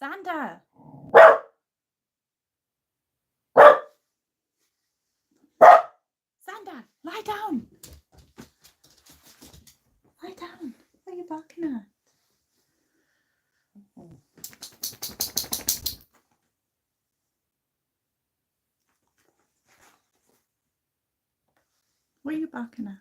Xander. Xander, lie down. Lie down. What are you barking at? What are you barking at?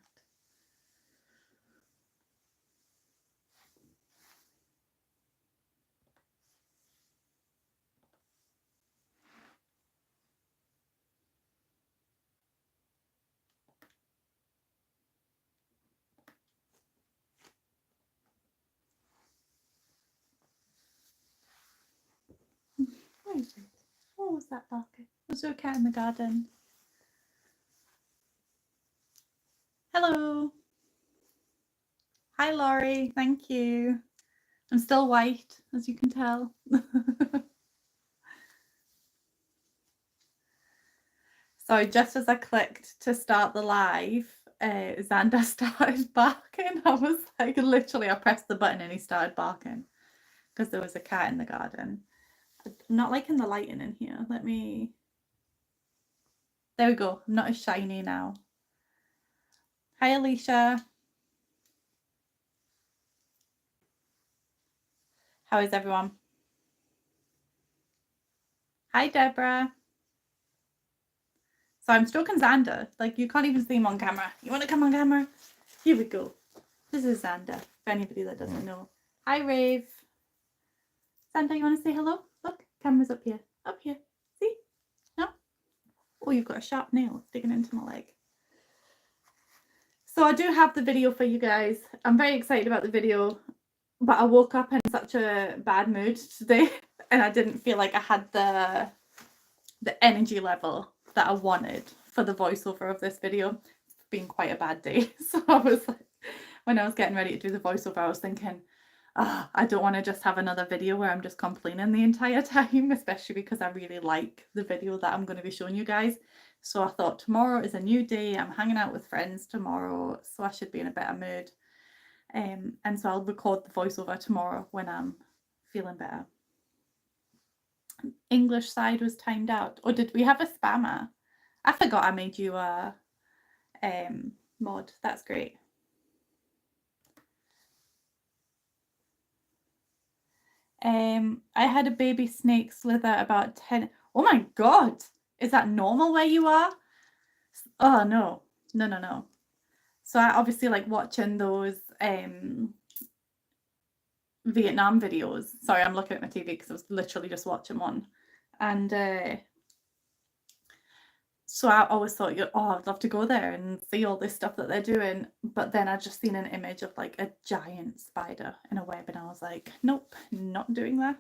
Where is it? What was that barking? Was there a cat in the garden? Hello. Hi, Laurie. Thank you. I'm still white, as you can tell. So just as I clicked to start the live, Xander started barking. I was like, literally, I pressed the button and he started barking because there was a cat in the garden. I'm not liking the lighting in here. Let me... There we go. I'm not as shiny now. Hi, Alicia. How is everyone? Hi, Deborah. So I'm stroking Xander. Like, you can't even see him on camera. You want to come on camera? Here we go. This is Xander, for anybody that doesn't know. Hi, Rave. Xander, you want to say hello? Look, camera's up here. Up here. See? No? Oh, you've got a sharp nail sticking into my leg. So I do have the video for you guys. I'm very excited about the video, but I woke up in such a bad mood today and I didn't feel like I had the energy level that I wanted for the voiceover of this video. It's been quite a bad day. So I was like, when I was getting ready to do the voiceover, I was thinking, I don't want to just have another video where I'm just complaining the entire time, especially because I really like the video that I'm going to be showing you guys. So I thought tomorrow is a new day. I'm hanging out with friends tomorrow, so I should be in a better mood. And so I'll record the voiceover tomorrow when I'm feeling better. English side was timed out. Or did we have a spammer? I forgot I made you a mod. That's great. I had a baby snake slither about 10. Oh my god, is that normal where you are? Oh no. So I obviously like watching those Vietnam videos. Sorry, I'm looking at my TV because I was literally just watching one. And so I always thought, I'd love to go there and see all this stuff that they're doing. But then I just seen an image of like a giant spider in a web and I was like, nope, not doing that.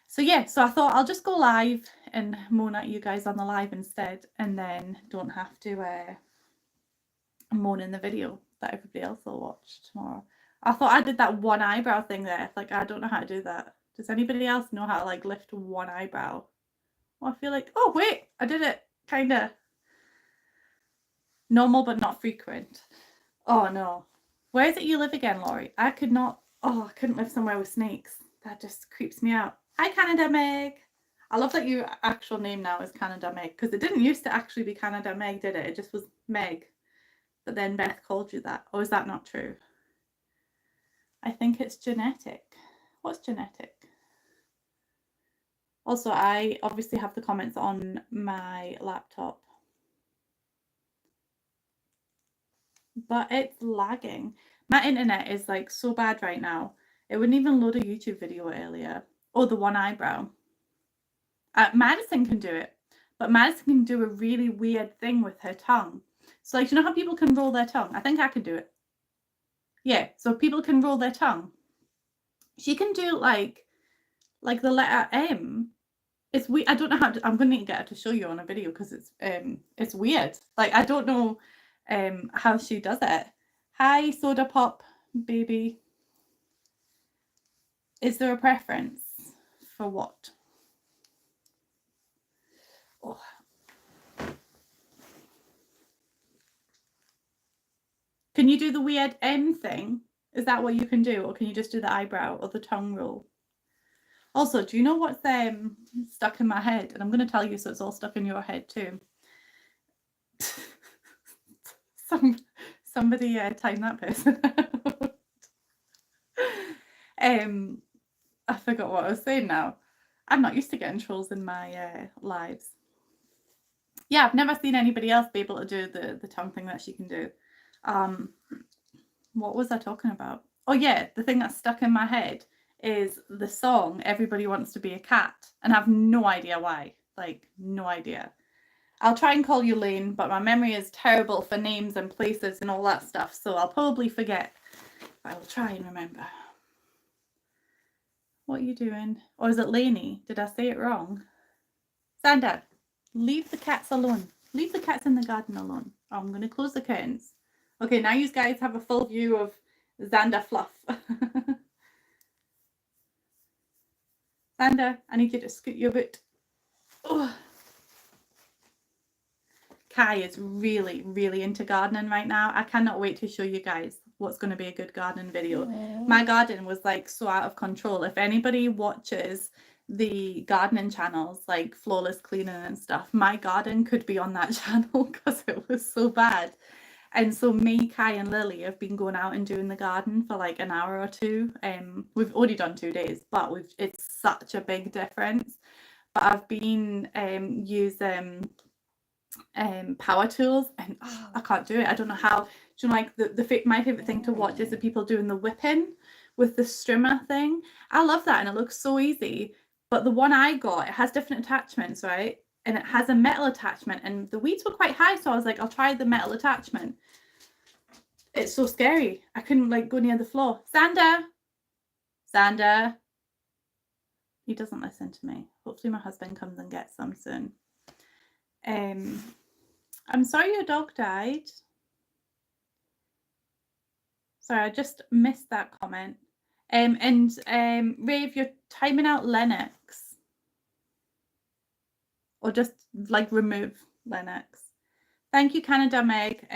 So yeah, so I thought I'll just go live and moan at you guys on the live instead, and then don't have to moan in the video that everybody else will watch tomorrow. I thought I did that one eyebrow thing there. Like, I don't know how to do that. Does anybody else know how to like lift one eyebrow? Well, I feel like, oh wait, I did it kind of normal but not frequent. Oh no. Where is it you live again, Laurie? I couldn't live somewhere with snakes. That just creeps me out. Hi, Canada Meg. I love that your actual name now is Canada Meg, because it didn't used to actually be Canada Meg, did it? It just was Meg. But then Beth called you that. Or is that not true? I think it's genetic. What's genetic? Also, I obviously have the comments on my laptop. But it's lagging. My internet is like so bad right now. It wouldn't even load a YouTube video earlier. Oh, the one eyebrow. Madison can do it, but Madison can do a really weird thing with her tongue. So like, you know how people can roll their tongue? I think I could do it. Yeah, so people can roll their tongue. She can do like the letter M. It's weird. I don't know how to, I'm going to get her to show you on a video because it's weird. Like, I don't know how she does it. Hi, Soda Pop baby. Is there a preference for what? Oh. Can you do the weird M thing? Is that what you can do, or can you just do the eyebrow or the tongue roll? Also, do you know what's stuck in my head? And I'm going to tell you so it's all stuck in your head too. Somebody time that person out. I forgot what I was saying now. I'm not used to getting trolls in my lives. Yeah, I've never seen anybody else be able to do the tongue thing that she can do. What was I talking about? Oh yeah, the thing that's stuck in my head is the song Everybody Wants to Be a Cat, and I have no idea why. Like, no idea. I'll try and call you Lane, but my memory is terrible for names and places and all that stuff, so I'll probably forget. I will try and remember. What are you doing? Or is it Laney? Did I say it wrong? Xander, leave the cats alone. Leave the cats in the garden alone. Oh, I'm going to close the curtains. Okay, now you guys have a full view of Xander Fluff. Xander, I need you to scoot your boot. Oh. Kai is really, really into gardening right now. I cannot wait to show you guys what's going to be a good gardening video. My garden was like so out of control. If anybody watches the gardening channels like Flawless Cleaning and stuff, my garden could be on that channel because it was so bad. And so me, Kai and Lily have been going out and doing the garden for like an hour or two. We've already done 2 days, but it's such a big difference. But I've been using power tools, and I can't do it. I don't know how. Do you know, like my favorite thing to watch is the people doing the whipping with the strimmer thing. I love that, and it looks so easy. But the one I got, it has different attachments, right? And it has a metal attachment, and the weeds were quite high, so I was like, I'll try the metal attachment. It's so scary. I couldn't like go near the floor. Xander. He doesn't listen to me. Hopefully my husband comes and gets some soon. I'm sorry your dog died. Sorry, I just missed that comment. Rave, you're timing out Lennox. Or just like remove Lennox. Thank you, Canada Meg.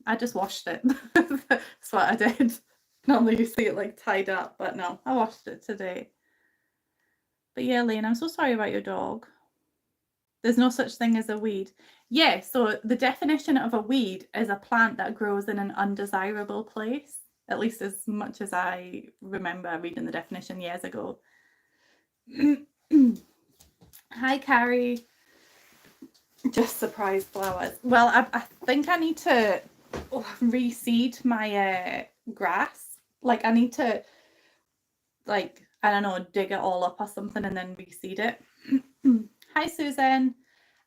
I just washed it. That's what I did. Normally you see it like tied up, but no, I washed it today. But yeah, Lane, I'm so sorry about your dog. There's no such thing as a weed. Yeah, so the definition of a weed is a plant that grows in an undesirable place, at least as much as I remember reading the definition years ago. Hi, Carrie. Just surprise flowers. Well, I think I need to reseed my grass. Like, I need to, like, I don't know, dig it all up or something and then reseed it. Hi, Susan.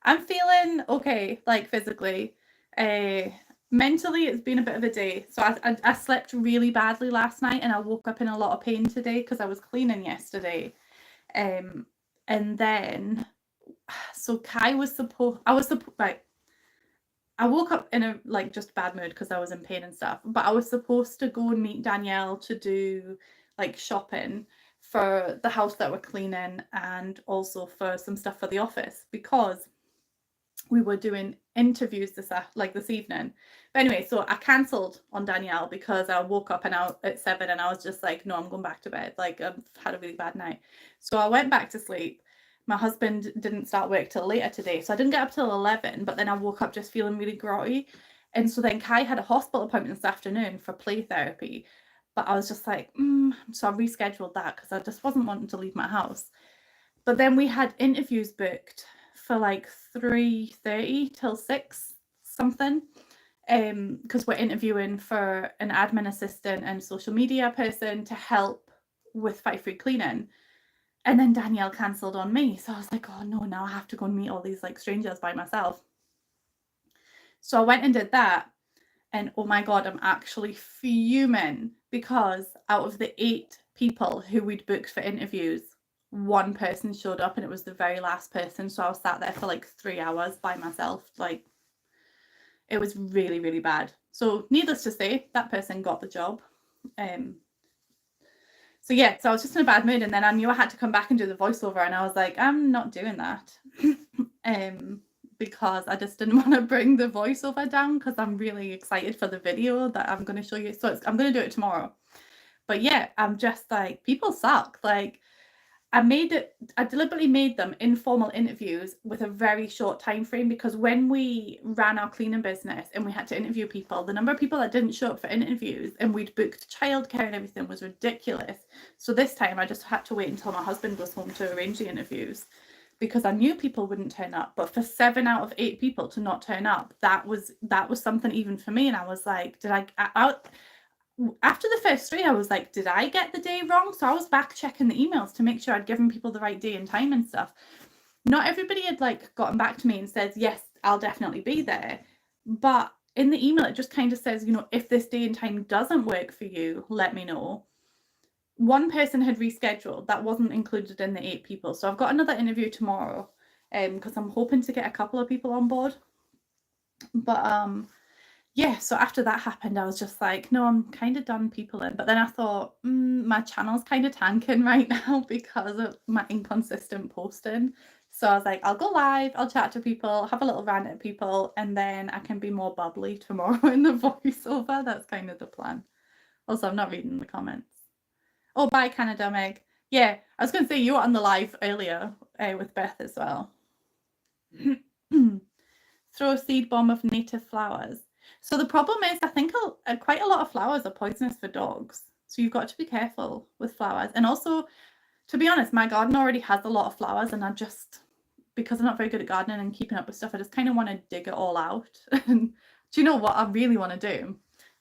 I'm feeling okay, like physically. Mentally, it's been a bit of a day. So I slept really badly last night, and I woke up in a lot of pain today because I was cleaning yesterday. And then, so Kai was right. I woke up in a like just bad mood because I was in pain and stuff. But I was supposed to go and meet Danielle to do like shopping for the house that we're cleaning and also for some stuff for the office because we were doing interviews this evening. But anyway, so I cancelled on Danielle because I woke up at 7 and I was just like, no, I'm going back to bed. Like, I've had a really bad night. So I went back to sleep. My husband didn't start work till later today, so I didn't get up till 11, but then I woke up just feeling really groggy. And so then Kai had a hospital appointment this afternoon for play therapy. But I was just like, so I rescheduled that because I just wasn't wanting to leave my house. But then we had interviews booked for like 3:30 till 6 something, because we're interviewing for an admin assistant and social media person to help with Fight Free Cleaning. And then Danielle cancelled on me, so I was like, oh no, now I have to go and meet all these like strangers by myself. So I went and did that, and oh my god, I'm actually fuming because out of the 8 people who we'd booked for interviews, 1 person showed up, and it was the very last person. So I was sat there for like 3 hours by myself. Like, it was really, really bad. So needless to say, that person got the job. So yeah, so I was just in a bad mood, and then I knew I had to come back and do the voiceover, and I was like, I'm not doing that. because I just didn't want to bring the voiceover down because I'm really excited for the video that I'm going to show you. So I'm going to do it tomorrow. But yeah, I'm just like, people suck. Like, I deliberately made them informal interviews with a very short time frame, because when we ran our cleaning business and we had to interview people, the number of people that didn't show up for interviews and we'd booked childcare and everything was ridiculous. So this time I just had to wait until my husband was home to arrange the interviews, because I knew people wouldn't turn up. But for 7 out of 8 people to not turn up, that was something even for me. And I was like, after the first 3, I was like, did I get the day wrong? So I was back checking the emails to make sure I'd given people the right day and time and stuff. Not everybody had like gotten back to me and said, yes, I'll definitely be there. But in the email, it just kind of says, you know, if this day and time doesn't work for you, let me know. One person had rescheduled. That wasn't included in the 8 people. So I've got another interview tomorrow, because I'm hoping to get a couple of people on board. But yeah, so after that happened, I was just like, no, I'm kind of done peopling. But then I thought, my channel's kind of tanking right now because of my inconsistent posting. So I was like, I'll go live, I'll chat to people, have a little rant at people, and then I can be more bubbly tomorrow in the voiceover. That's kind of the plan. Also, I'm not reading the comments. Oh, bye, Canada Meg. Yeah, I was going to say you were on the live earlier with Beth as well. Throw a seed bomb of native flowers. So the problem is, I think quite a lot of flowers are poisonous for dogs. So you've got to be careful with flowers. And also, to be honest, my garden already has a lot of flowers, and I just, because I'm not very good at gardening and keeping up with stuff, I just kind of want to dig it all out. And do you know what I really want to do?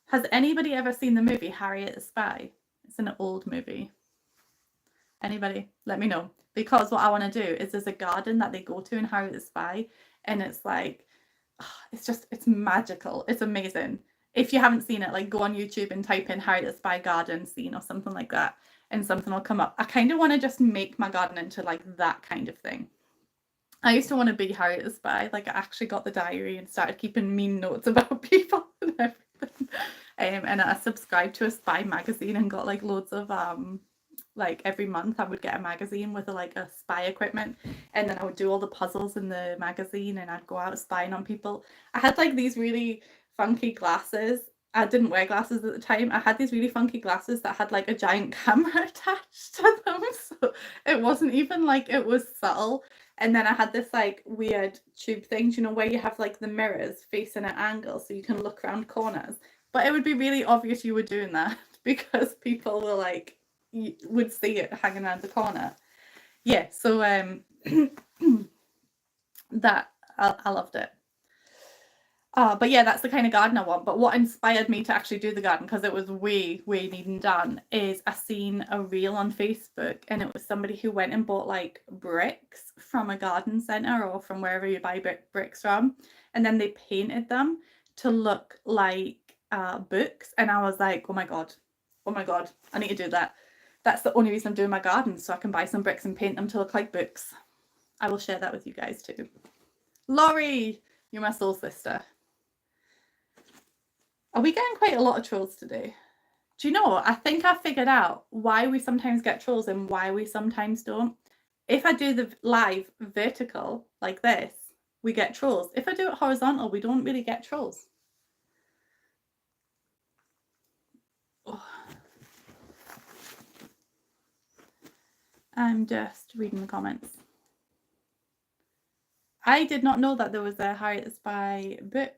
Has anybody ever seen the movie Harriet the Spy? It's an old movie. Anybody? Let me know. Because what I want to do is, there's a garden that they go to in Harriet the Spy, and it's like, it's magical. It's amazing. If you haven't seen it, like, go on YouTube and type in Harriet the Spy garden scene or something like that, and something will come up. I kind of want to just make my garden into like that kind of thing. I used to want to be Harriet the Spy. Like, I actually got the diary and started keeping mean notes about people and everything. And I subscribed to a spy magazine and got like loads of like every month I would get a magazine with a spy equipment, and then I would do all the puzzles in the magazine, and I'd go out spying on people. I had like these really funky glasses. I didn't wear glasses at the time. I had these really funky glasses that had like a giant camera attached to them, so it wasn't even like it was subtle. And then I had this like weird tube thing, you know, where you have like the mirrors facing at angles so you can look around corners. But it would be really obvious you were doing that because people were like, you would see it hanging around the corner. Yeah, so that I loved it. But yeah, that's the kind of garden I want. But what inspired me to actually do the garden, because it was way needing done, is I seen a reel on Facebook, and it was somebody who went and bought like bricks from a garden centre or from wherever you buy bricks from, and then they painted them to look like books. And I was like, oh my god, I need to do that. That's the only reason I'm doing my garden, so I can buy some bricks and paint them to look like books. I will share that with you guys too. Laurie, you're my soul sister. Are we getting quite a lot of trolls today? Do you know, I think I figured out why we sometimes get trolls and why we sometimes don't. If I do the live vertical like this, we get trolls. If I do it horizontal, we don't really get trolls. Oh. I'm just reading the comments. I did not know that there was a Harriet the Spy book.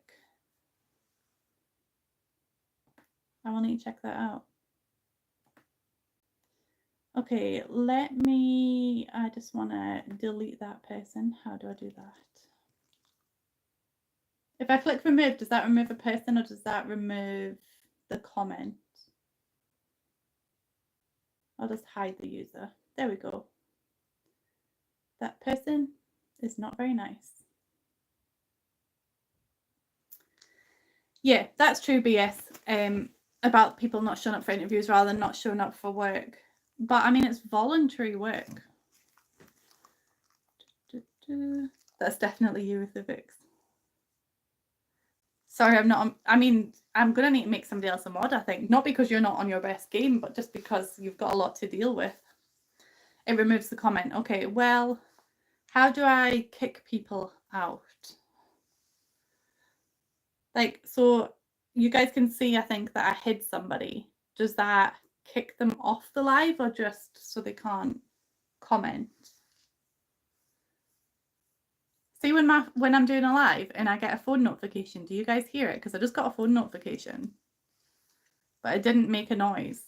I will need to check that out. Okay, I just want to delete that person. How do I do that? If I click remove, does that remove a person or does that remove the comment? I'll just hide the user. There we go. That person is not very nice. Yeah, that's true BS about people not showing up for interviews rather than not showing up for work. But I mean, it's voluntary work. That's definitely you with the books. Sorry, I'm not. I mean, I'm going to need to make somebody else a mod, I think. Not because you're not on your best game, but just because you've got a lot to deal with. It removes the comment. Okay, well, how do I kick people out? Like, so you guys can see, I think, that I hid somebody. Does that kick them off the live or just so they can't comment? See, when I'm doing a live and I get a phone notification, do you guys hear it? Because I just got a phone notification, but it didn't make a noise.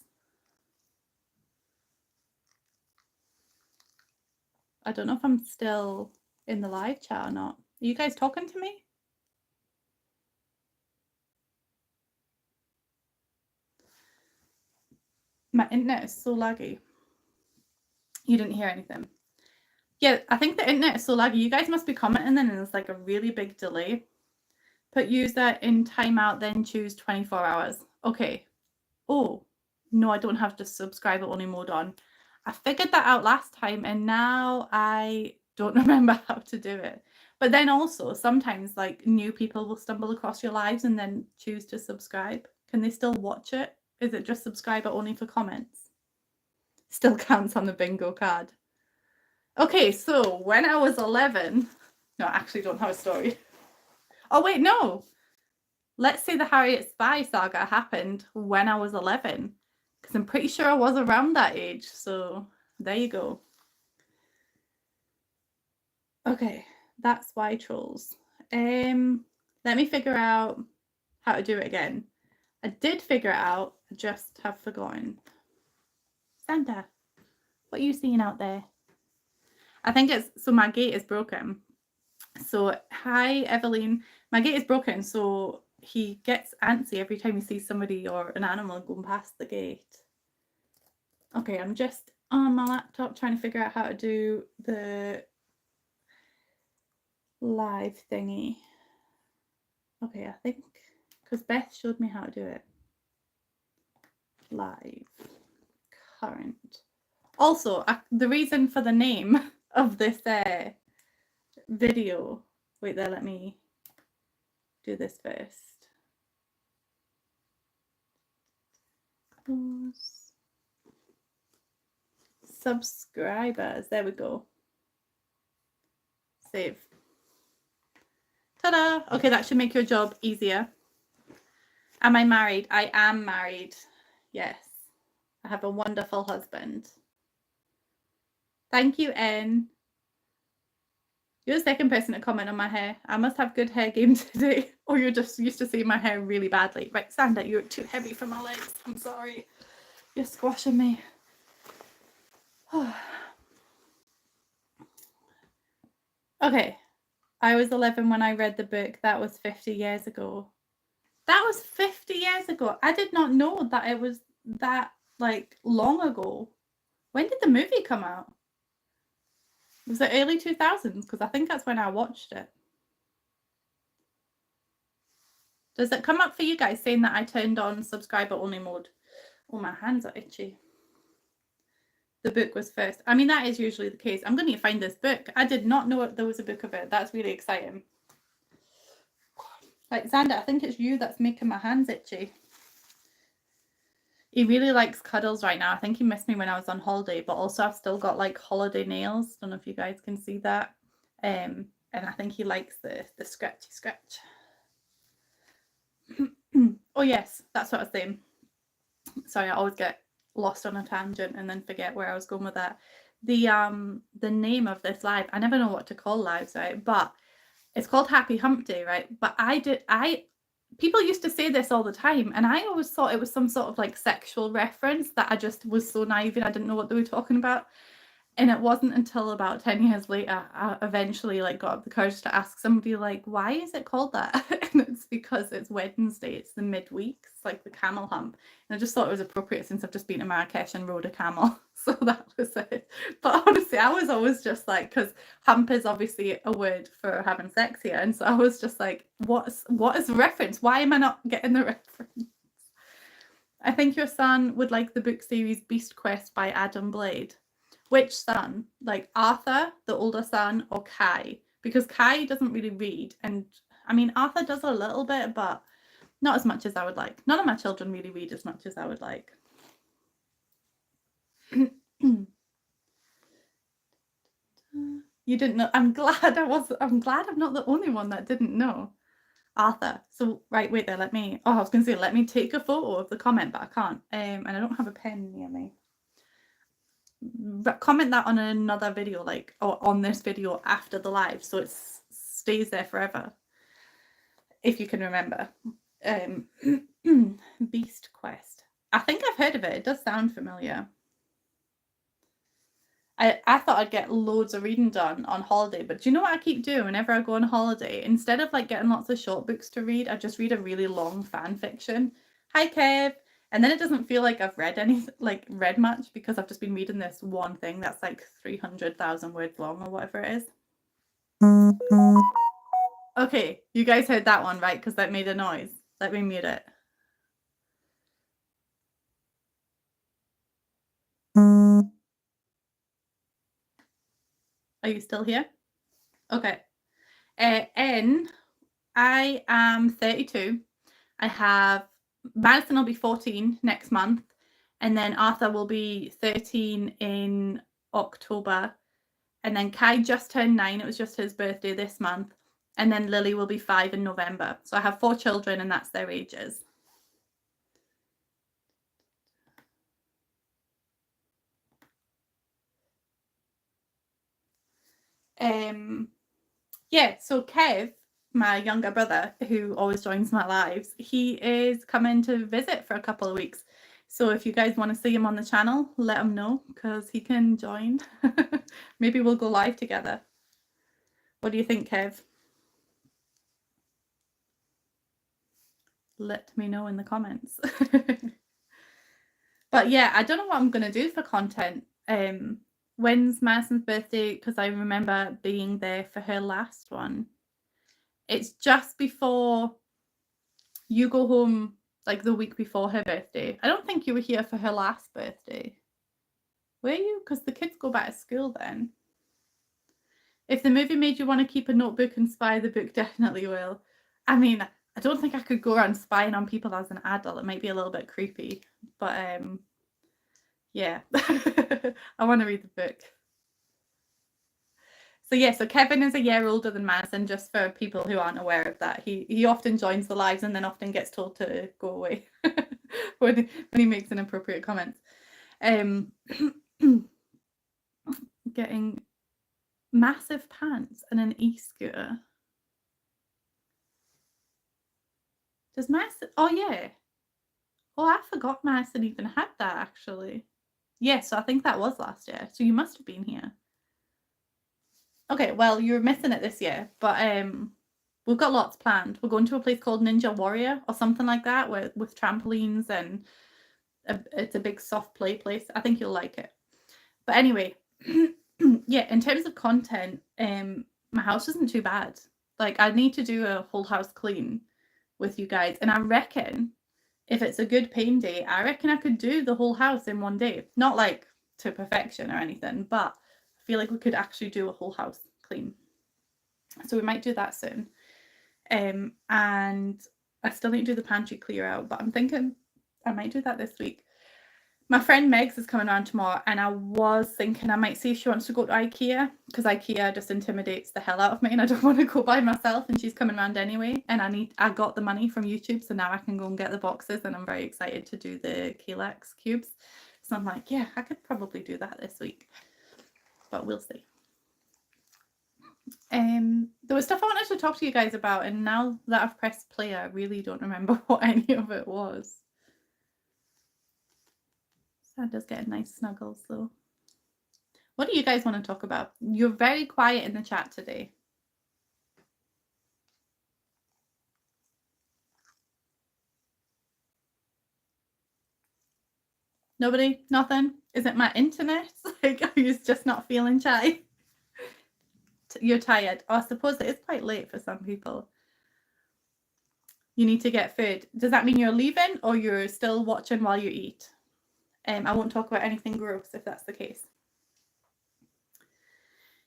I don't know if I'm still in the live chat or not. Are you guys talking to me? My internet is so laggy. You didn't hear anything. Yeah, I think the internet is so laggy. You guys must be commenting then and there's like a really big delay. Put user in timeout, then choose 24 hours. Okay. Oh, no, I don't have the subscriber only mode on. I figured that out last time and now I don't remember how to do it. But then also sometimes like new people will stumble across your lives and then choose to subscribe. Can they still watch it? Is it just subscriber only for comments? Still counts on the bingo card. Okay, so when I was 11, no, I actually don't have a story. Oh wait, no. Let's say the Harriet Spy saga happened when I was 11, because I'm pretty sure I was around that age. So there you go. Okay, that's why trolls. Let me figure out how to do it again. I did figure it out, I just have forgotten. Santa, what are you seeing out there? I think it's, so my gate is broken. So, hi, Evelyn. My gate is broken, so he gets antsy every time he sees somebody or an animal going past the gate. Okay, I'm just on my laptop trying to figure out how to do the live thingy. Okay, I think, because Beth showed me how to do it. Live, current. Also, the reason for the name of this video, wait there, let me do this first. Close. Subscribers, there we go. Save. Ta-da! Okay, that should make your job easier. Am I married? I am married. Yes. I have a wonderful husband. Thank you, N. You're the second person to comment on my hair. I must have good hair game today. Or you're just used to seeing my hair really badly. Right, Sandra, you're too heavy for my legs. I'm sorry. You're squashing me. Okay. I was 11 when I read the book. That was 50 years ago. That was 50 years ago. I did not know that it was that like long ago. When did the movie come out? Was it early 2000s? Because I think that's when I watched it. Does it come up for you guys saying that I turned on subscriber only mode? Oh, my hands are itchy. The book was first. I mean, that is usually the case. I'm going to find this book. I did not know there was a book of it. That's really exciting. Like, Xander, I think it's you that's making my hands itchy. He really likes cuddles right now. I think he missed me when I was on holiday, but also I've still got like holiday nails. Don't know if you guys can see that. And I think he likes the scratchy scratch. Oh yes, that's what I was saying. Sorry, I always get lost on a tangent and then forget where I was going with that. The name of this live, I never know what to call lives, right? But it's called Happy Hump Day, right? But people used to say this all the time, and I always thought it was some sort of like sexual reference that I just was so naive and I didn't know what they were talking about. And it wasn't until about 10 years later I eventually like got up the courage to ask somebody like, why is it called that? And it's because it's Wednesday, it's the midweek, it's like the camel hump. And I just thought it was appropriate since I've just been to Marrakesh and rode a camel. So that was it. But honestly, I was always just like, because hump is obviously a word for having sex here. And so I was just like, what is the reference? Why am I not getting the reference? I think your son would like the book series Beast Quest by Adam Blade. Which son? Like Arthur, the older son, or Kai? Because Kai doesn't really read. And I mean, Arthur does a little bit, but not as much as I would like. None of my children really read as much as I would like. You didn't know. I'm glad I'm not the only one that didn't know. Arthur. So right, wait there, let me take a photo of the comment, but I can't. And I don't have a pen near me. But comment that on another video, like, or on this video after the live, so it stays there forever. If you can remember. Beast Quest. I think I've heard of it. It does sound familiar. I thought I'd get loads of reading done on holiday, but do you know what I keep doing whenever I go on holiday? Instead of like getting lots of short books to read, I just read a really long fan fiction. Hi, Kev. And then it doesn't feel like I've read read much, because I've just been reading this one thing that's like 300,000 words long or whatever it is. Okay, you guys heard that one, right? Because that made a noise. Let me mute it. Are you still here? Okay. I am 32. I have Madison will be 14 next month, and then Arthur will be 13 in October, and then Kai just turned 9. It was just his birthday this month, and then Lily will be 5 in November. So I have 4 children, and that's their ages. Yeah, so Kev, my younger brother, who always joins my lives, he is coming to visit for a couple of weeks. So if you guys want to see him on the channel, let him know, because he can join. Maybe we'll go live together. What do you think, Kev? Let me know in the comments. But yeah, I don't know what I'm going to do for content. When's Madison's birthday? Because I remember being there for her last one. It's just before you go home, like the week before her birthday. I don't think you were here for her last birthday. Were you? Because the kids go back to school then. If the movie made you want to keep a notebook and spy, the book definitely will. I mean, I don't think I could go around spying on people as an adult. It might be a little bit creepy. But yeah, I want to read the book. So yeah, so Kevin is a year older than Madison, just for people who aren't aware of that. He often joins the lives and then often gets told to go away when he makes inappropriate comments. Getting massive pants and an e-scooter. Does Madison? Oh yeah. Oh, I forgot Madison even had that actually. Yeah, so I think that was last year. So you must have been here. Okay, well, you're missing it this year, but we've got lots planned. We're going to a place called Ninja Warrior or something like that, with trampolines, and it's a big soft play place. I think you'll like it. But anyway, yeah, in terms of content, my house isn't too bad. Like, I need to do a whole house clean with you guys, and I reckon if it's a good paint day, I reckon I could do the whole house in one day. Not like to perfection or anything, but I feel like we could actually do a whole house clean. So we might do that soon. And I still need to do the pantry clear out, but I'm thinking I might do that this week. My friend Megs is coming around tomorrow, and I was thinking I might see if she wants to go to IKEA, because IKEA just intimidates the hell out of me, and I don't want to go by myself, and she's coming around anyway, and I got the money from YouTube, so now I can go and get the boxes, and I'm very excited to do the Kalex cubes. So I'm like, yeah, I could probably do that this week, but we'll see. There was stuff I wanted to talk to you guys about, and now that I've pressed play, I really don't remember what any of it was. That does get nice snuggles though. What do you guys want to talk about? You're very quiet in the chat today. Nobody? Nothing? Is it my internet? Like, are you just not feeling shy? You're tired. Oh, I suppose it is quite late for some people. You need to get food. Does that mean you're leaving, or you're still watching while you eat? I won't talk about anything gross if that's the case.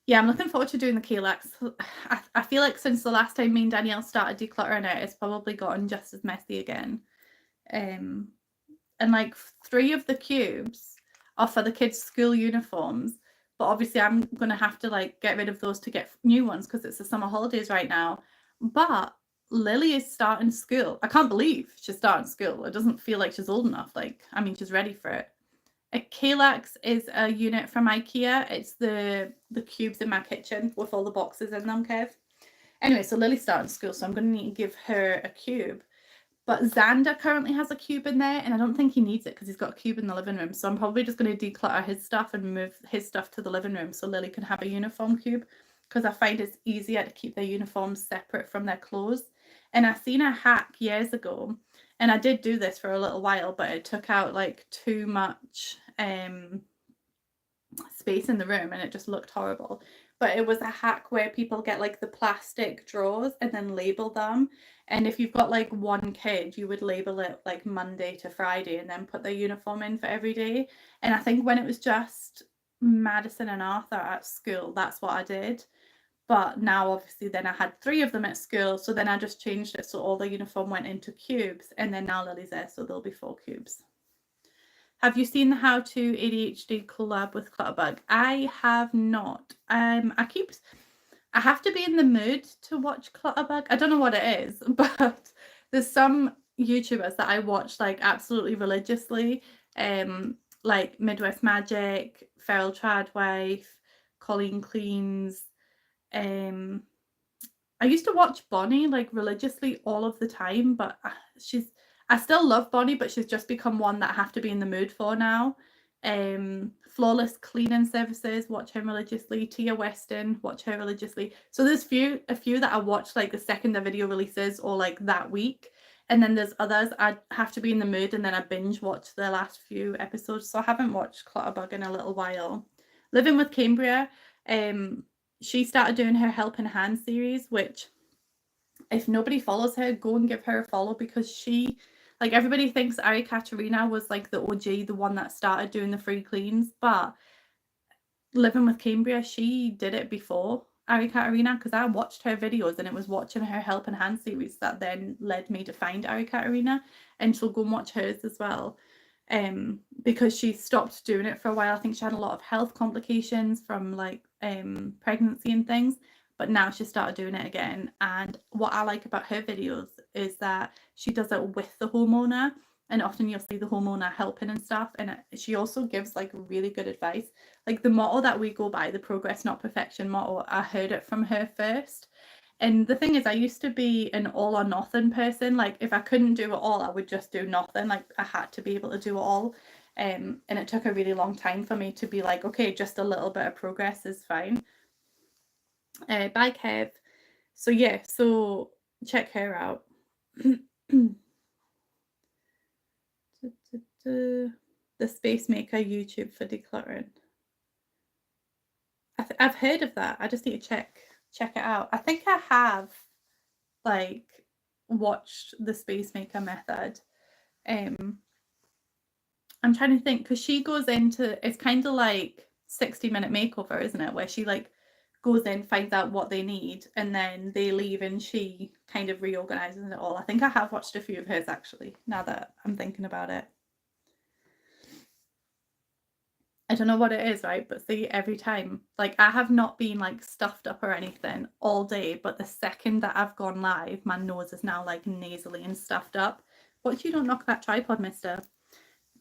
Yeah, I'm looking forward to doing the Kalex. I feel like since the last time me and Danielle started decluttering it, it's probably gotten just as messy again. And like 3 of the cubes are for the kids' school uniforms, but obviously I'm going to have to like get rid of those to get new ones because it's the summer holidays right now. But Lily is starting school. I can't believe she's starting school. It doesn't feel like she's old enough. Like, I mean, she's ready for it. A Kallax is a unit from IKEA. It's the cubes in my kitchen with all the boxes in them, Kev. Anyway, so Lily's starting school, so I'm going to need to give her a cube. But Xander currently has a cube in there, and I don't think he needs it because he's got a cube in the living room. So I'm probably just going to declutter his stuff and move his stuff to the living room so Lily can have a uniform cube, because I find it's easier to keep their uniforms separate from their clothes. And I seen a hack years ago, and I did do this for a little while, but it took out like too much space in the room and it just looked horrible. But it was a hack where people get like the plastic drawers and then label them. And if you've got like one kid, you would label it like Monday to Friday and then put their uniform in for every day. And I think when it was just Madison and Arthur at school, that's what I did. But now obviously then I had 3 of them at school, so then I just changed it so all the uniform went into cubes, and then now Lily's there, so there'll be 4 cubes. Have you seen the How to ADHD collab with Clutterbug? I have not. I have to be in the mood to watch Clutterbug. I don't know what it is, but there's some YouTubers that I watch like absolutely religiously, like Midwest Magic, Feral Tradwife, Colleen Cleans. I used to watch Bonnie like religiously all of the time, but I still love Bonnie, but she's just become one that I have to be in the mood for now. Flawless Cleaning Services, watch her religiously. Tia Weston, watch her religiously. So there's a few that I watch like the second the video releases or like that week. And then there's others I have to be in the mood and then I binge watch the last few episodes. So I haven't watched Clutterbug in a little while. Living with Cambria, she started doing her Helping Hand series, which if nobody follows her, go and give her a follow, because she, like, everybody thinks Ari Katerina was like the OG, the one that started doing the free cleans, but Living with Cambria, she did it before Ari Katerina, because I watched her videos and it was watching her Helping Hand series that then led me to find Ari Katerina, and so go and watch hers as well. Because she stopped doing it for a while. I think she had a lot of health complications from like pregnancy and things, but now she started doing it again. And what I like about her videos is that she does it with the homeowner, and often you'll see the homeowner helping and stuff, and she also gives like really good advice. Like the motto that we go by, the progress not perfection motto, I heard it from her first. And the thing is, I used to be an all or nothing person. Like if I couldn't do it all, I would just do nothing. Like I had to be able to do it all. And it took a really long time for me to be like, okay, just a little bit of progress is fine. Bye, Kev. So yeah, so check her out. The Space Maker YouTube for decluttering. I've heard of that. I just need to check it out. I think I have like watched the Space Maker method. I'm trying to think, because she goes into, it's kind of like 60-minute makeover, isn't it, where she like goes in, finds out what they need, and then they leave and she kind of reorganizes it all. I think I have watched a few of hers actually, now that I'm thinking about it. I don't know what it is, right? But see, every time, like I have not been like stuffed up or anything all day, but the second that I've gone live, my nose is now like nasally and stuffed up. Watch you don't knock that tripod, mister.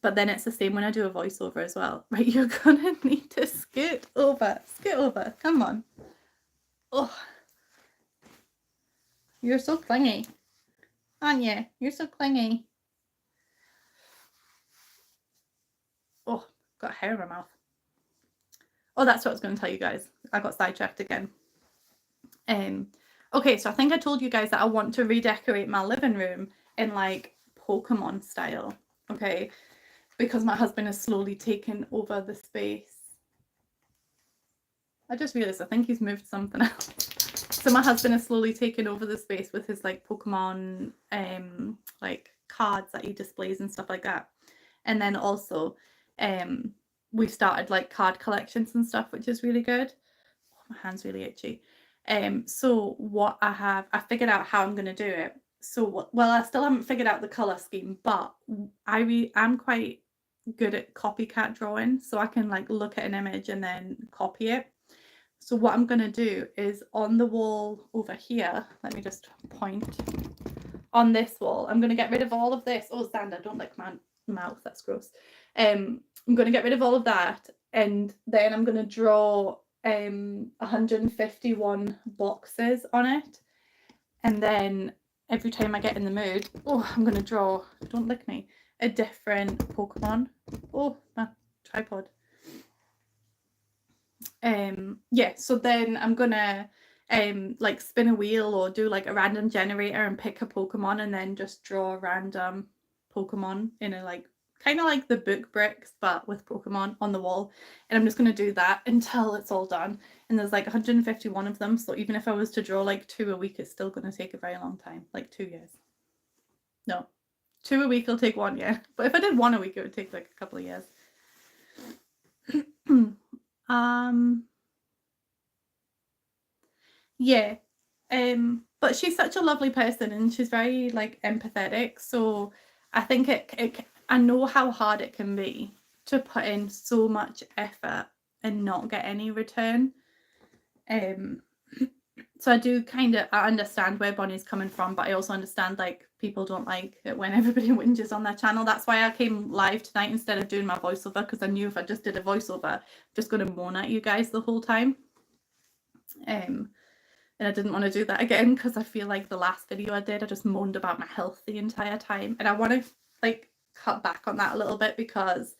But then it's the same when I do a voiceover as well. Right, you're gonna need to scoot over, come on. Oh, you're so clingy, aren't you? You're so clingy. Oh, got hair in my mouth. Oh, that's what I was going to tell you guys. I got sidetracked again. Okay, so I think I told you guys that I want to redecorate my living room in like Pokemon style, okay? Because my husband has slowly taken over the space. I just realized I think he's moved something else. So my husband has slowly taken over the space with his like Pokemon like cards that he displays and stuff like that. And then also we've started like card collections and stuff, which is really good. Oh, my hand's really itchy. So what I figured out how I'm going to do it. So, well, I still haven't figured out the color scheme, but I'm quite good at copycat drawing, so I can like look at an image and then copy it. So what I'm going to do is on the wall over here, let me just point, on this wall, I'm going to get rid of all of this. Oh, Xander, don't lick my mouth, that's gross. I'm going to get rid of all of that, and then I'm going to draw 151 boxes on it, and then every time I get in the mood, I'm going to draw, don't lick me, a different Pokemon. Oh, my tripod. Yeah, so then I'm gonna like spin a wheel or do like a random generator and pick a Pokemon and then just draw a random Pokemon in a like kind of like the book bricks but with Pokemon on the wall, and I'm just going to do that until it's all done. And there's like 151 of them, so even if I was to draw like 2 a week, it's still going to take a very long time, like 2 years. No, 2 a week will take 1 year, but if I did 1 a week it would take like a couple of years. Yeah, but she's such a lovely person and she's very like empathetic, so I think I know how hard it can be to put in so much effort and not get any return. So I understand where Bonnie's coming from, but I also understand like people don't like it when everybody whinges on their channel. That's why I came live tonight instead of doing my voiceover, because I knew if I just did a voiceover, I'm just going to moan at you guys the whole time. And I didn't want to do that again, because I feel like the last video I did, I just moaned about my health the entire time, and I want to like cut back on that a little bit, because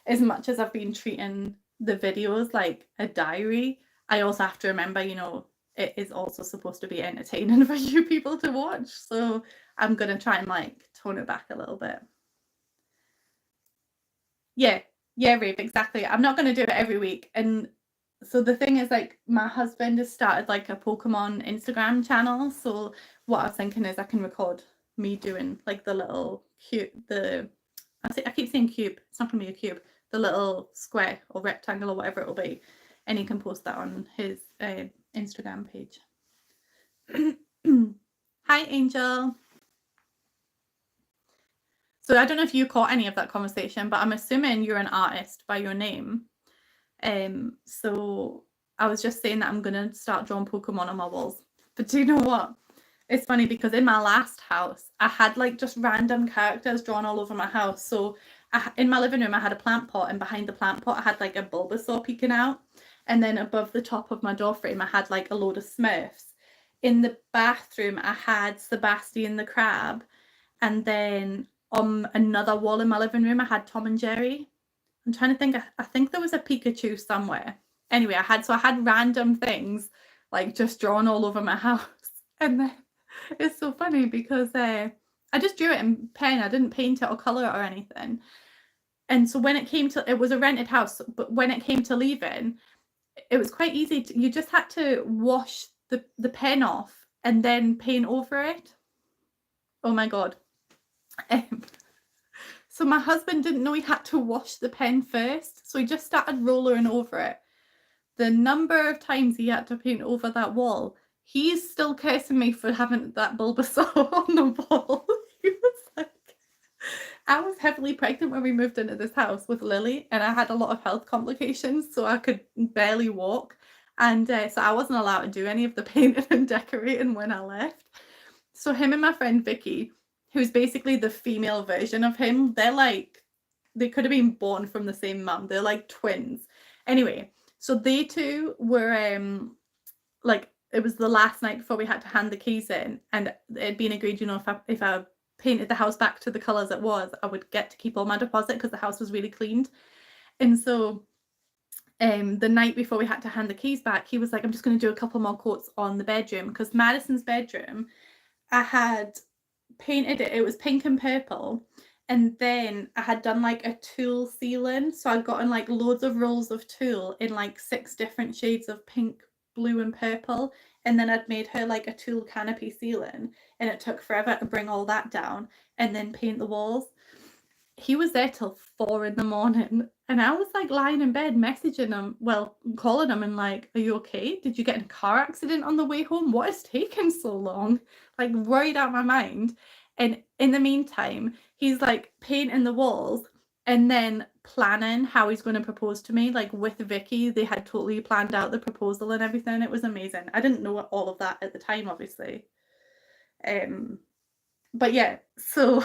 as much as I've been treating the videos like a diary, I also have to remember, you know, it is also supposed to be entertaining for you people to watch. So I'm going to try and like tone it back a little bit. Yeah, Rafe, exactly. I'm not going to do it every week. And so the thing is, like, my husband has started like a Pokemon Instagram channel. So what I was thinking is I can record me doing like the little cube, I keep saying cube, it's not going to be a cube, the little square or rectangle or whatever it will be, and he can post that on his Instagram page. Hi, Angel. So I don't know if you caught any of that conversation, but I'm assuming you're an artist by your name. So I was just saying that I'm going to start drawing Pokemon on my walls. But do you know what? It's funny, because in my last house, I had like just random characters drawn all over my house. So in my living room, I had a plant pot, and behind the plant pot, I had like a Bulbasaur peeking out. And then above the top of my door frame, I had like a load of Smurfs. In the bathroom, I had Sebastian the Crab. And then on another wall in my living room, I had Tom and Jerry. I'm trying to think, I think there was a Pikachu somewhere. Anyway, I had random things like just drawn all over my house. And then it's so funny because I just drew it in pen. I didn't paint it or color it or anything. And so when it came to, it was a rented house, but when it came to leaving, it was quite easy. You just had to wash the pen off and then paint over it. Oh my God. So my husband didn't know he had to wash the pen first. So he just started rolling over it. The number of times he had to paint over that wall, he's still cursing me for having that Bulbasaur on the wall. He was like, I was heavily pregnant when we moved into this house with Lily, and I had a lot of health complications, so I could barely walk. And so I wasn't allowed to do any of the painting and decorating when I left. So him and my friend Vicky, who's basically the female version of him, they could have been born from the same mum. They're like twins. Anyway, so they two were like, it was the last night before we had to hand the keys in, and it had been agreed, you know, if I painted the house back to the colours it was, I would get to keep all my deposit because the house was really cleaned. And so the night before we had to hand the keys back, he was like, I'm just going to do a couple more coats on the bedroom, because Madison's bedroom, I had painted it was pink and purple, and then I had done like a tulle ceiling, so I'd gotten like loads of rolls of tulle in like 6 different shades of pink, blue and purple, and then I'd made her like a tulle canopy ceiling, and it took forever to bring all that down and then paint the walls. He was there till 4 a.m, and I was like lying in bed messaging him, calling him, and like, are you okay? Did you get in a car accident on the way home? What is taking so long? Like, worried out of my mind. And in the meantime, he's like painting the walls and then planning how he's going to propose to me. Like with Vicky, they had totally planned out the proposal and everything. It was amazing. I didn't know all of that at the time, obviously. But yeah, so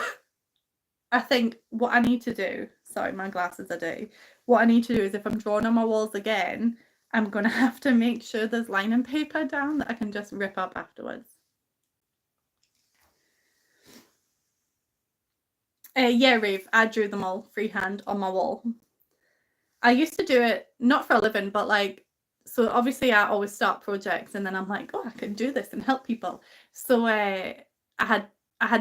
I think what I need to do, sorry, my glasses are dirty. What I need to do is if I'm drawing on my walls again, I'm going to have to make sure there's lining paper down that I can just rip up afterwards. Yeah, Rave, I drew them all freehand on my wall. I used to do it not for a living, but like, so obviously I always start projects and then I'm like, oh, I can do this and help people. So I had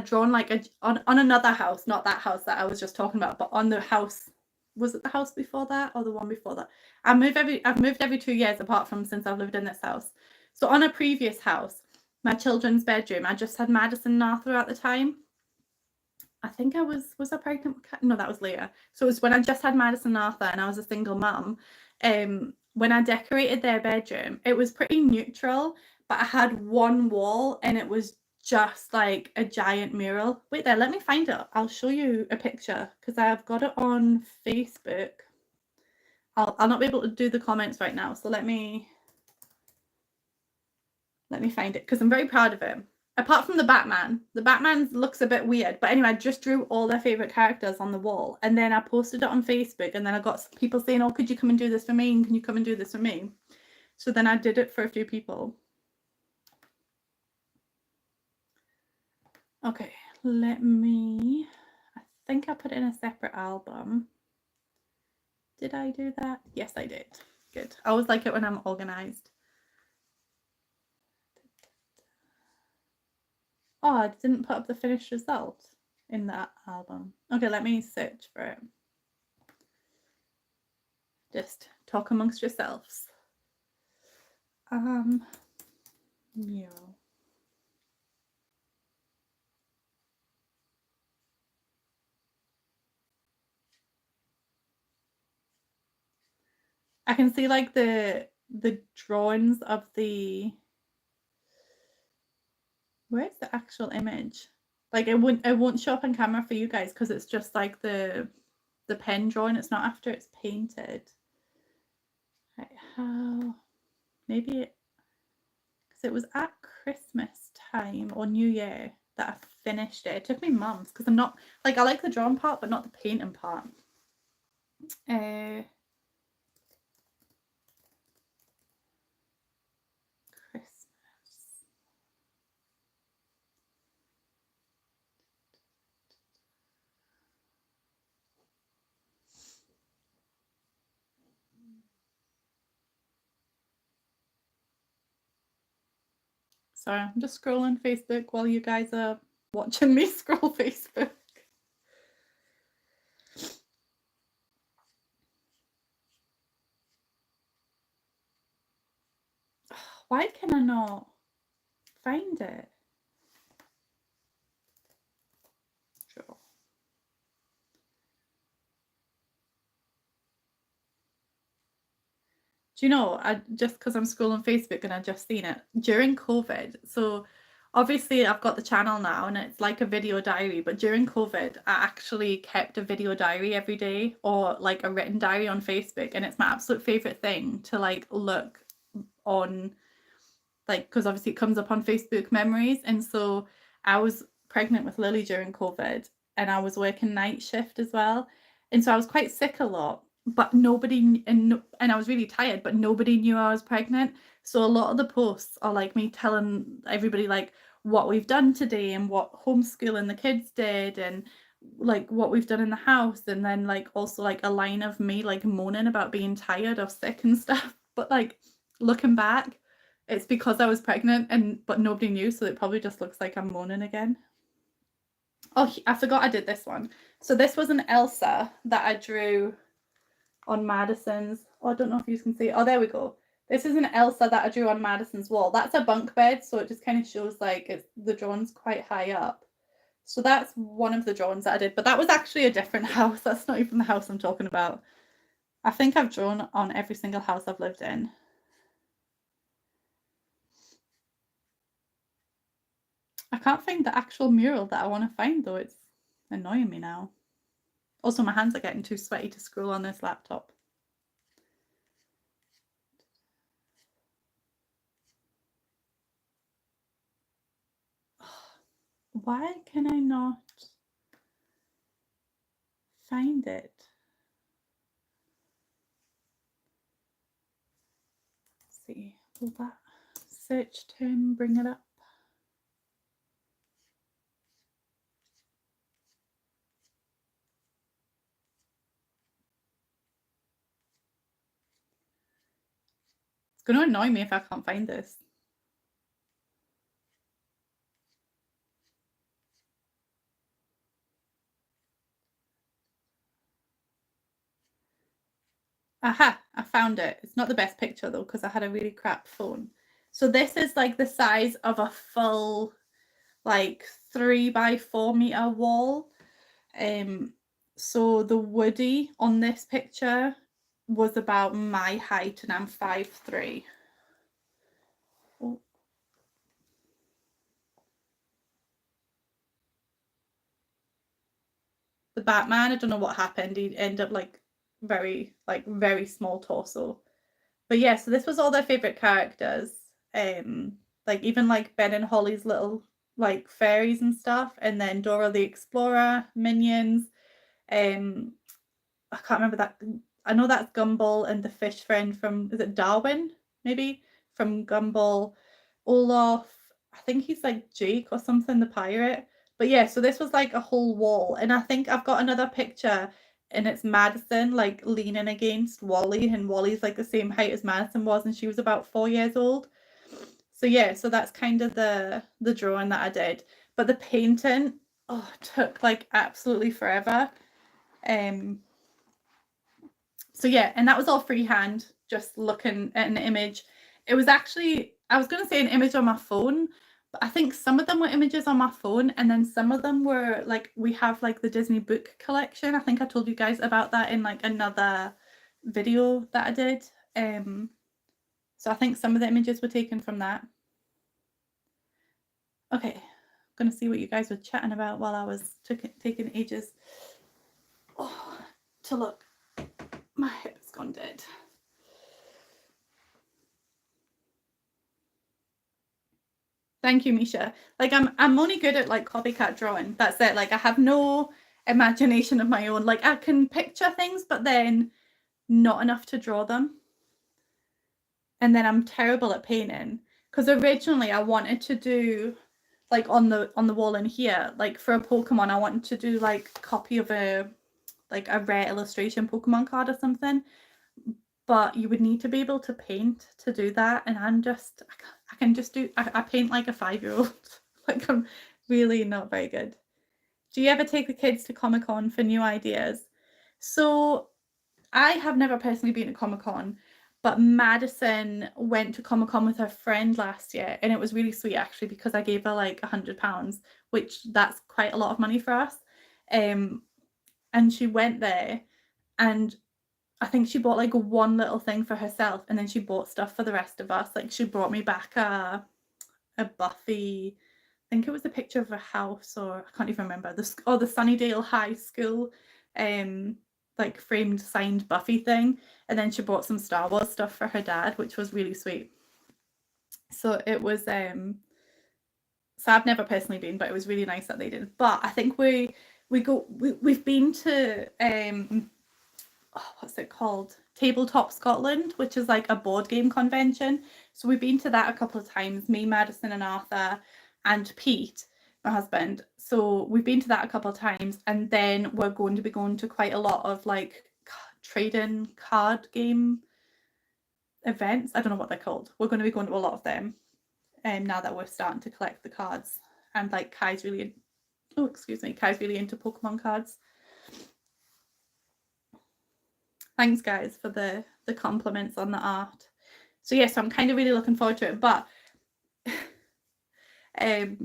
drawn like on another house, not that house that I was just talking about, but on the house, was it the house before that or the one before that? I've moved every 2 years apart from since I've lived in this house. So on a previous house, my children's bedroom, I just had Madison and Arthur at the time. I think I was I pregnant? No, that was later. So it was when I just had Madison and Arthur and I was a single mum. When I decorated their bedroom, it was pretty neutral, but I had one wall and it was just like a giant mural. Wait there, let me find it. I'll show you a picture because I've got it on Facebook. I'll not be able to do the comments right now, so let me find it because I'm very proud of it. Apart from the Batman looks a bit weird, but anyway, I just drew all their favorite characters on the wall and then I posted it on Facebook and then I got people saying, oh, could you come and do this for me? And can you come and do this for me? So then I did it for a few people. Okay, I think I put it in a separate album. Did I do that? Yes, I did. Good. I always like it when I'm organized. Oh, I didn't put up the finished result in that album. Okay, let me search for it. Just talk amongst yourselves. Mural. I can see like the drawings of the, where's the actual image? Like it won't show up on camera for you guys because it's just like the pen drawing. It's not after it's painted. Right, how maybe it, because it was at Christmas time or New Year that I finished it. It took me months because I'm not like, I like the drawing part but not the painting part. Sorry, I'm just scrolling Facebook while you guys are watching me scroll Facebook. Why can I not find it? Sure. Do you know, just because I'm scrolling Facebook and I just seen it during COVID. So obviously I've got the channel now and it's like a video diary, but during COVID I actually kept a video diary every day or like a written diary on Facebook, and it's my absolute favorite thing to like look on, like, because obviously it comes up on Facebook memories. And so I was pregnant with Lily during COVID and I was working night shift as well, and so I was quite sick a lot, but nobody, and I was really tired, but nobody knew I was pregnant. So a lot of the posts are like me telling everybody like what we've done today and what homeschooling the kids did and like what we've done in the house, and then like also like a line of me like moaning about being tired or sick and stuff. But like looking back, it's because I was pregnant but nobody knew, so it probably just looks like I'm moaning again. Oh, I forgot I did this one. So this was an Elsa that I drew on Madison's. Oh, I don't know if you can see it. Oh, there we go. This is an Elsa that I drew on Madison's wall. That's a bunk bed, so it just kind of shows like the drawing's quite high up. So that's one of the drawings that I did, but that was actually a different house. That's not even the house I'm talking about. I think I've drawn on every single house I've lived in. I can't find the actual mural that I want to find though. It's annoying me now. Also, my hands are getting too sweaty to scroll on this laptop. Why can I not find it? Let's see, will that search term bring it up? It's going to annoy me if I can't find this. Aha, I found it. It's not the best picture though, because I had a really crap phone. So this is like the size of a full, like 3x4 meter wall. So the Woody on this picture was about my height, and I'm 5'3". Oh. The Batman, I don't know what happened. He ended up like very small torso. But yeah, so this was all their favorite characters. Like even like Ben and Holly's little like fairies and stuff, and then Dora the Explorer, Minions. I can't remember that. I know that's Gumball and the fish friend from, is it Darwin? Maybe from Gumball. Olaf. I think he's like Jake or something, the pirate. But yeah, so this was like a whole wall, and I think I've got another picture, and it's Madison like leaning against Wally, and Wally's like the same height as Madison was, and she was about 4 years old. So yeah, so that's kind of the drawing that I did. But the painting, oh, took like absolutely forever. So yeah, and that was all freehand, just looking at an image. It was actually, I was going to say an image on my phone, but I think some of them were images on my phone, and then some of them were like, we have like the Disney book collection. I think I told you guys about that in like another video that I did. So I think some of the images were taken from that. Okay, I'm gonna see what you guys were chatting about while I was taking ages to look. My hip has gone dead. Thank you, Misha. Like I'm only good at like copycat drawing. That's it. Like I have no imagination of my own. Like I can picture things, but then not enough to draw them. And then I'm terrible at painting. Because originally I wanted to do like on the wall in here, like for a Pokemon, I wanted to do like a copy of a rare illustration Pokemon card or something. But you would need to be able to paint to do that, and I can just do, I paint like a 5-year-old. Like I'm really not very good. Do you ever take the kids to Comic-Con for new ideas? So I have never personally been to Comic-Con, but Madison went to Comic-Con with her friend last year, and it was really sweet actually, because I gave her like £100, which that's quite a lot of money for us. And she went there, and I think she bought like one little thing for herself, and then she bought stuff for the rest of us. Like she brought me back a Buffy, I think it was a picture of a house, or I can't even remember, the Sunnydale High School like framed signed Buffy thing, and then she bought some Star Wars stuff for her dad, which was really sweet. So it was so I've never personally been, but it was really nice that they did. But I think we've been to what's it called? Tabletop Scotland, which is like a board game convention. So we've been to that a couple of times, me, Madison and Arthur and Pete, my husband. So we've been to that a couple of times, and then we're going to be going to quite a lot of like trading card game events. I don't know what they're called. We're going to be going to a lot of them now that we're starting to collect the cards. And like Kai's really into Pokemon cards. Thanks guys for the compliments on the art. So yes, I'm kind of really looking forward to it, but I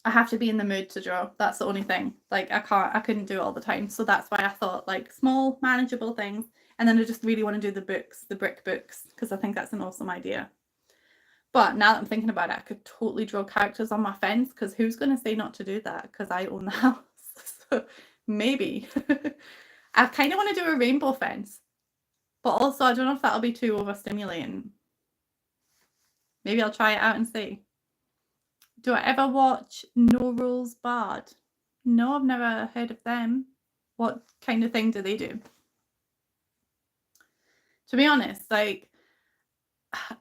have to be in the mood to draw. That's the only thing. Like I couldn't do it all the time. So that's why I thought like small, manageable things. And then I just really want to do the books, the brick books, because I think that's an awesome idea. But now that I'm thinking about it, I could totally draw characters on my fence, because who's going to say not to do that? Because I own the house. So maybe. I kind of want to do a rainbow fence, but also I don't know if that'll be too overstimulating. Maybe I'll try it out and see. Do I ever watch No Rules Barred? No, I've never heard of them. What kind of thing do they do? To be honest, like,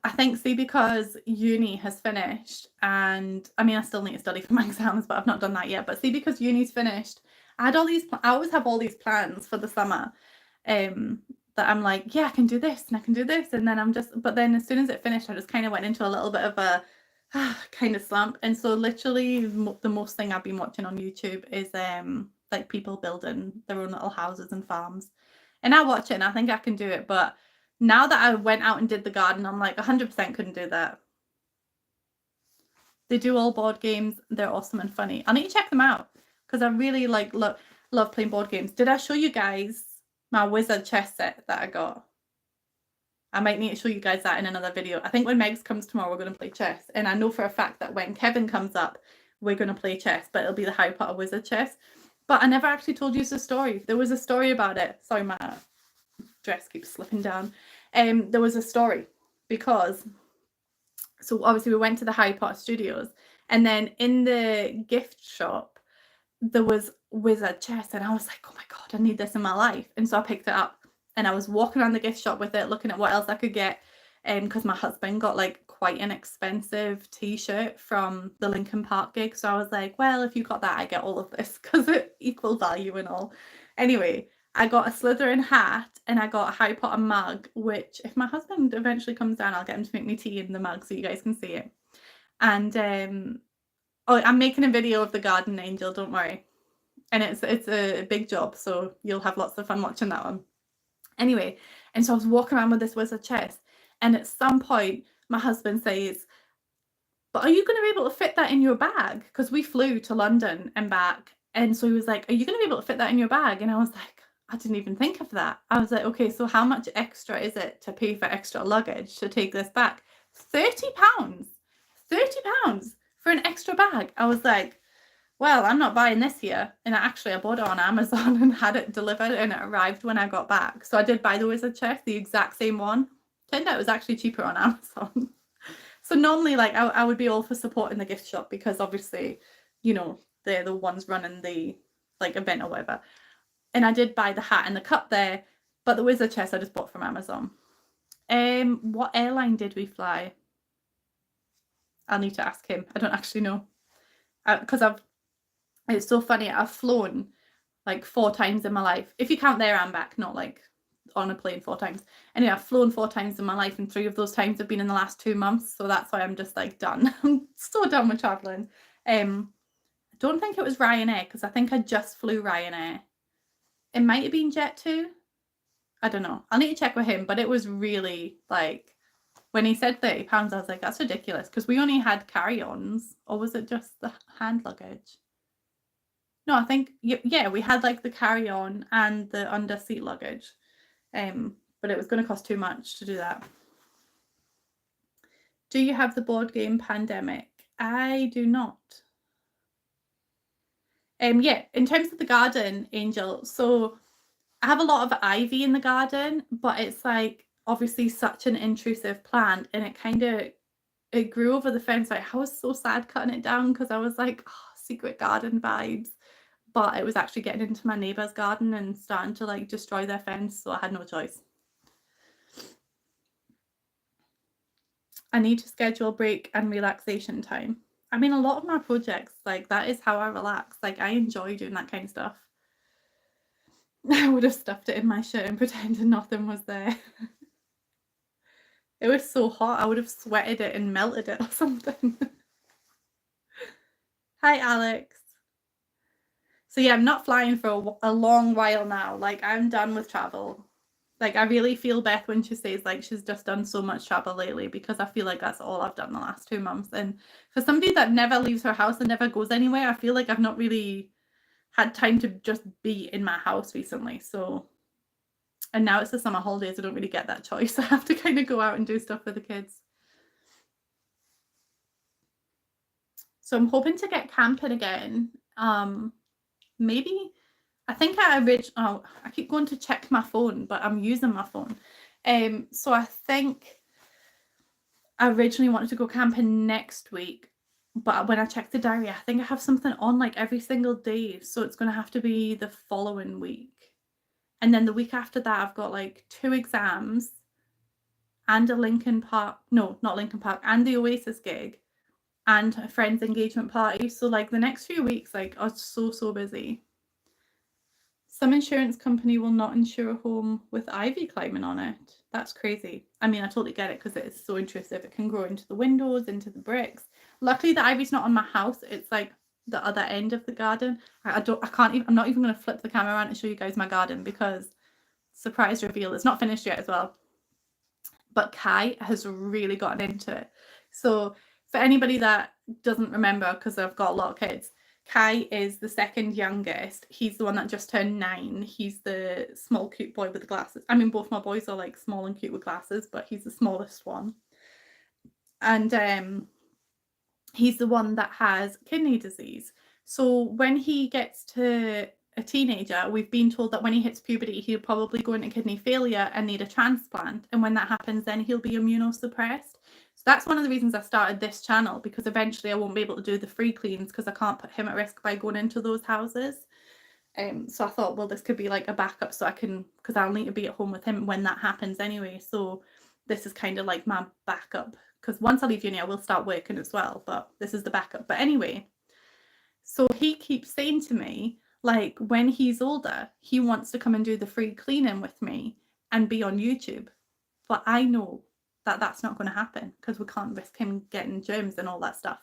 I think, see, because uni has finished, and I mean, I still need to study for my exams, but I've not done that yet. But see, because uni's finished, I had all these, I always have all these plans for the summer, that I'm like, yeah, I can do this and I can do this. And then but then as soon as it finished, I just kind of went into a little bit of a kind of slump. And so literally the most thing I've been watching on YouTube is like people building their own little houses and farms. And I watch it and I think I can do it, but now that I went out and did the garden, I'm like 100% couldn't do that. They do all board games. They're awesome and funny. I need to check them out because I really like love playing board games. Did I show you guys my wizard chess set that I got? I might need to show you guys that in another video. I think when Megs comes tomorrow, we're going to play chess. And I know for a fact that when Kevin comes up, we're going to play chess, but it'll be the Harry Potter wizard chess. But I never actually told you the story. There was a story about it. Sorry, my dress keeps slipping down. There was a story because, so obviously we went to the Harry Potter studios, and then in the gift shop there was wizard chess, and I was like, oh my god, I need this in my life. And so I picked it up and I was walking around the gift shop with it, looking at what else I could get, because my husband got like quite an expensive t-shirt from the Linkin Park gig, so I was like, well, if you got that, I get all of this because it equal value and all. Anyway, I got a Slytherin hat and I got a Harry Potter mug, which if my husband eventually comes down, I'll get him to make me tea in the mug so you guys can see it. And oh, I'm making a video of the garden, Angel, don't worry. And it's a big job, so you'll have lots of fun watching that one. Anyway, and so I was walking around with this wizard chess, and at some point my husband says, but are you going to be able to fit that in your bag? Because we flew to London and back. And so he was like, are you going to be able to fit that in your bag? And I was like, I didn't even think of that. I was like, okay, so how much extra is it to pay for extra luggage to take this back? £30. £30 for an extra bag. I was like, well, I'm not buying this here. And I bought it on Amazon and had it delivered, and it arrived when I got back. So I did buy the wizard chess, the exact same one. Turned out it was actually cheaper on Amazon. So normally, like, I would be all for supporting the gift shop because obviously, you know, they're the ones running the like event or whatever. And I did buy the hat and the cup there, but the wizard chess I just bought from Amazon. What airline did we fly? I'll need to ask him. I don't actually know. Because it's so funny, I've flown like 4 times in my life. If you count there and back, not like on a plane 4 times. Anyway, I've flown 4 times in my life, and 3 of those times have been in the last 2 months. So that's why I'm just like done. I'm so done with traveling. I don't think it was Ryanair because I think I just flew Ryanair. It might have been Jet2. I don't know. I'll need to check with him, but it was really like, when he said £30, I was like, that's ridiculous, because we only had carry-ons, or was it just the hand luggage? No, I think, yeah, we had like the carry-on and the under-seat luggage, but it was going to cost too much to do that. Do you have the board game Pandemic? I do not. Yeah, in terms of the garden, Angel, so I have a lot of ivy in the garden, but it's like obviously such an intrusive plant, and it grew over the fence. Like, I was so sad cutting it down because I was like, oh, secret garden vibes, but it was actually getting into my neighbor's garden and starting to like destroy their fence, so I had no choice. I need to schedule break and relaxation time. I mean, a lot of my projects, like, that is how I relax. Like, I enjoy doing that kind of stuff. I would have stuffed it in my shirt and pretended nothing was there. It was so hot, I would have sweated it and melted it or something. Hi, Alex. So yeah, I'm not flying for a long while now. Like, I'm done with travel. Like, I really feel Beth when she says like she's just done so much travel lately, because I feel like that's all I've done the last 2 months. And for somebody that never leaves her house and never goes anywhere, I feel like I've not really had time to just be in my house recently. So, and now it's the summer holidays, I don't really get that choice. I have to kind of go out and do stuff with the kids. So I'm hoping to get camping again. Maybe I think I keep going to check my phone, but I'm using my phone. So I think I originally wanted to go camping next week, but when I checked the diary, I think I have something on like every single day, so it's going to have to be the following week. And then the week after that, I've got like 2 exams and a Lincoln Park, no, not Lincoln Park, and the Oasis gig and a friend's engagement party. So like the next few weeks like are so busy. Some insurance company will not insure a home with ivy climbing on it. That's crazy. I mean, I totally get it because it is so intrusive. It can grow into the windows, into the bricks. Luckily, the ivy's not on my house. It's like the other end of the garden. I'm not even going to flip the camera around and show you guys my garden because surprise reveal, it's not finished yet as well. But Kai has really gotten into it. So for anybody that doesn't remember, because I've got a lot of kids, Kai is the second youngest. He's the one that just turned 9. He's the small, cute boy with the glasses. I mean, both my boys are like small and cute with glasses, but he's the smallest one. And he's the one that has kidney disease. So when he gets to a teenager, we've been told that when he hits puberty, he'll probably go into kidney failure and need a transplant. And when that happens, then he'll be immunosuppressed. So that's one of the reasons I started this channel, because eventually I won't be able to do the free cleans because I can't put him at risk by going into those houses. So I thought, well, this could be like a backup so I can, because I'll need to be at home with him when that happens anyway. So this is kind of like my backup, because once I leave uni, I will start working as well, but this is the backup. But anyway, so he keeps saying to me, like, when he's older, he wants to come and do the free cleaning with me and be on YouTube. But I know that that's not going to happen because we can't risk him getting germs and all that stuff.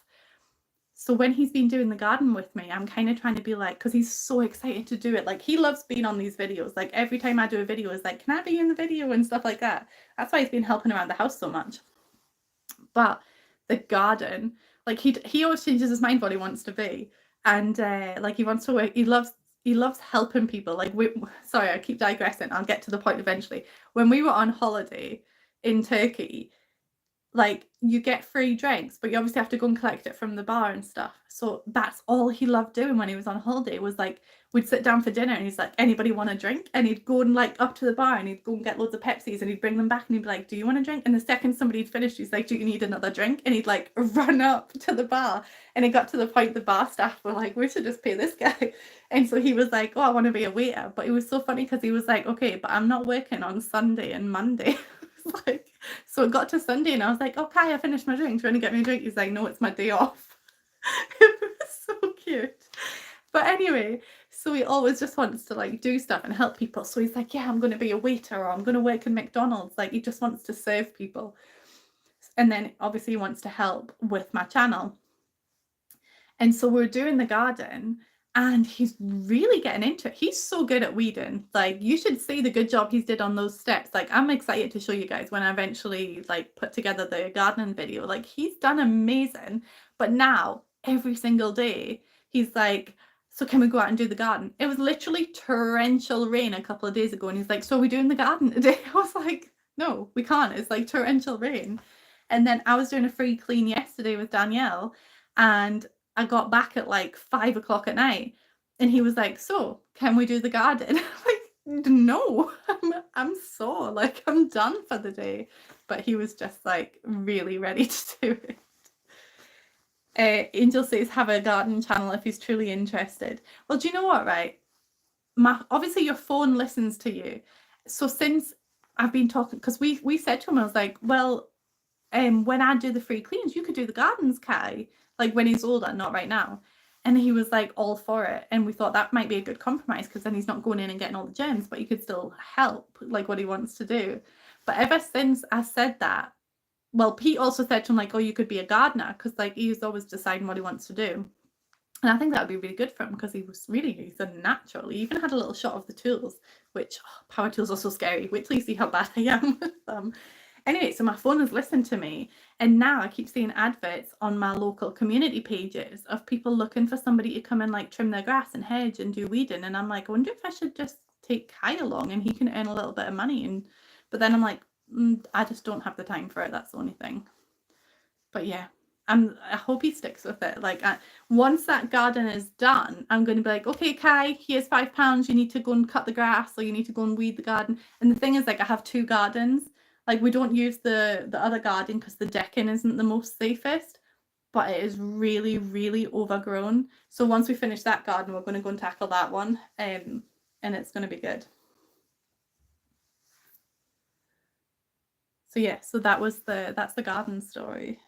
So when he's been doing the garden with me, I'm kind of trying to be like, because he's so excited to do it. Like, he loves being on these videos. Like, every time I do a video, it's like, can I be in the video and stuff like that. That's why he's been helping around the house so much. But the garden, like, he always changes his mind what he wants to be. And like, he wants to work. He loves helping people. Like, sorry, I keep digressing. I'll get to the point eventually. When we were on holiday in Turkey, like, you get free drinks, but you obviously have to go and collect it from the bar and stuff. So that's all he loved doing when he was on holiday, was like, we'd sit down for dinner and he's like, anybody want a drink? And he'd go and like up to the bar and he'd go and get loads of Pepsis and he'd bring them back and he'd be like, do you want a drink? And the second somebody'd finished, he's like, do you need another drink? And he'd like run up to the bar. And it got to the point the bar staff were like, we should just pay this guy. And so he was like, oh, I want to be a waiter. But it was so funny because he was like, okay, but I'm not working on Sunday and Monday. Like, so it got to Sunday and I was like, okay, I finished my drink. Do you want to get me a drink? He's like, no, it's my day off. It was so cute. But anyway, so he always just wants to like do stuff and help people. So he's like, yeah, I'm going to be a waiter, or I'm going to work in McDonald's. Like, he just wants to serve people. And then obviously he wants to help with my channel. And so we're doing the garden and he's really getting into it. He's so good at weeding. Like, you should see the good job he's did on those steps. Like, I'm excited to show you guys when I eventually like put together the gardening video. Like, he's done amazing. But now every single day he's like, so can we go out and do the garden? It was literally torrential rain a couple of days ago and he's like, so are we doing the garden today? I was like, no, we can't. It's like torrential rain. And then I was doing a free clean yesterday with Danielle and I got back at like 5 o'clock at night and he was like, so can we do the garden? Like, no, I'm sore, like, I'm done for the day. But he was just like really ready to do it. Angel says, have a garden channel if he's truly interested. Well, do you know what, right? Obviously your phone listens to you. So since I've been talking, because we said to him, I was like, well, when I do the free cleans, you could do the gardens, Kai, like when he's older, not right now. And he was like all for it. And we thought that might be a good compromise because then he's not going in and getting all the germs, but he could still help like what he wants to do. But ever since I said that, well, Pete also said to him like, oh, you could be a gardener, because like he's always deciding what he wants to do. And I think that would be really good for him because he's a natural. He even had a little shot of the tools, which power tools are so scary. Wait till you see how bad I am with them. Anyway, so my phone has listened to me, and now I keep seeing adverts on my local community pages of people looking for somebody to come and like trim their grass and hedge and do weeding. And I'm like, I wonder if I should just take Kai along and he can earn a little bit of money. But then I'm like, I just don't have the time for it. That's the only thing. But yeah, I hope he sticks with it. Like once that garden is done, I'm going to be like, okay, Kai, here's £5. You need to go and cut the grass, or you need to go and weed the garden. And the thing is, like, I have 2 gardens. Like, we don't use the other garden because the decking isn't the most safest, but it is really, really overgrown. So once we finish that garden, we're going to go and tackle that one, and it's going to be good. So yeah, so that's the garden story.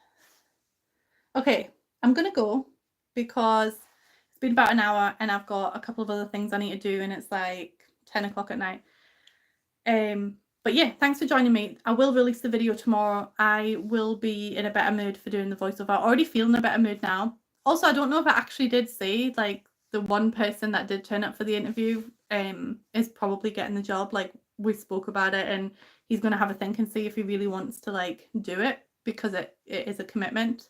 Okay, I'm gonna go because it's been about an hour and I've got a couple of other things I need to do, and it's like 10 o'clock at night. But yeah, thanks for joining me. I will release the video tomorrow. I will be in a better mood for doing the voiceover. I'm already feeling a better mood now. Also, I don't know if I actually did say, like, the one person that did turn up for the interview is probably getting the job. Like, we spoke about it, and he's going to have a think and see if he really wants to, like, do it, because it is a commitment.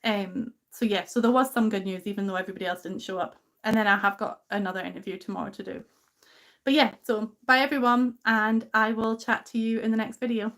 So yeah, so there was some good news, even though everybody else didn't show up. And then I have got another interview tomorrow to do. But yeah, so bye everyone, and I will chat to you in the next video.